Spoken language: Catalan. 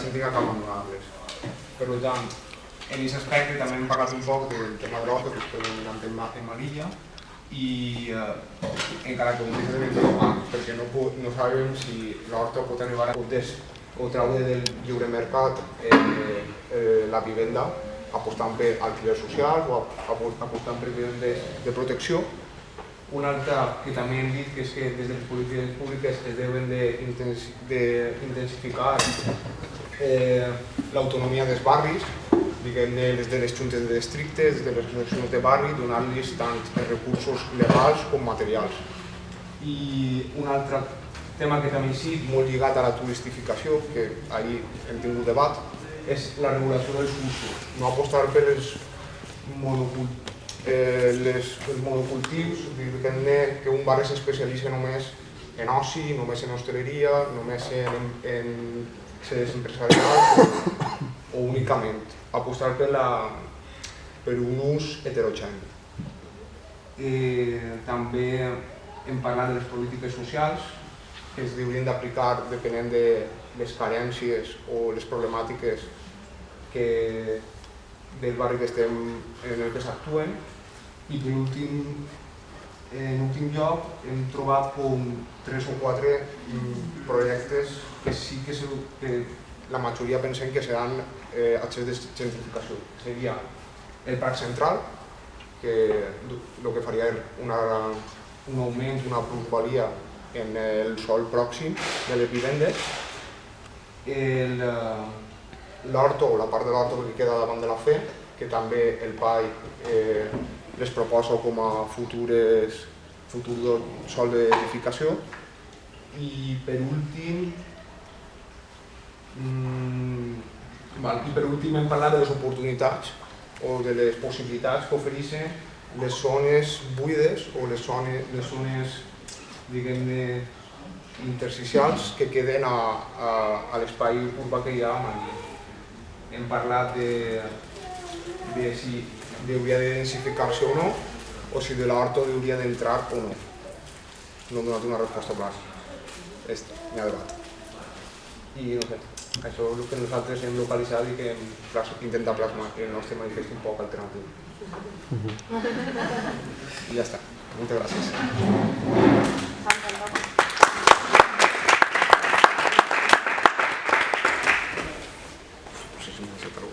gent tingui que abandonar-les. Per tant, en aquest aspecte també hem parlat un poc del tema de l'horta, que estem mirant en Marilla, i encara que ho dic de ben perquè no sabem si l'horta pot arribar a treure del lliure mercat la vivenda, apostant per alquiler social o apostant per vivendes de protecció. Un altre que també hem dit que és que des de les polítiques públiques es deuen d'intensificar l'autonomia dels barris, diguem-ne de les juntes de districtes, de les associacions de barri, donant-los tant recursos legals com materials. I un altre tema que també sí, molt lligat a la turistificació, que ahir hem tingut debat, és la regulació dels usos. No apostar per els monocultius, diguem-ne que un barri s'especialitza només en oci, només en hostaleria, només en sedes empresarials o únicament. Apostar per un ús heterogeni. També hem parlat de les polítiques socials, que es haurien d'aplicar depenent de les carències o les problemàtiques del barri en el que s'actuen. I per últim, en últim lloc, hem trobat com 3 o 4 projectes que sí que la majoria pensem que seran accés de gentrificació. Seria el Parc Central, que el que faria un augment, una plusvalia en el sòl pròxim de les vivendes, l'horto o la part de l'horto que queda davant de la FE, que també el PAI les proposa com a futur sòl d'edificació. I per últim hem parlat de les oportunitats o de les possibilitats que ofereixen les zones buides o les zones diguem-ne intersticials que queden a l'espai urbà que hi ha a Manlleu. Hem parlat de si hauria de densificar-se o no, o si de l'horta hauria d'entrar o no. No hem donat una resposta clara. N'hi ha debat. I no sé, això és el que nosaltres hem localitzat i que hem intentat plasmar el nostre manifest un poc alternatiu. I ja està. Moltes gràcies.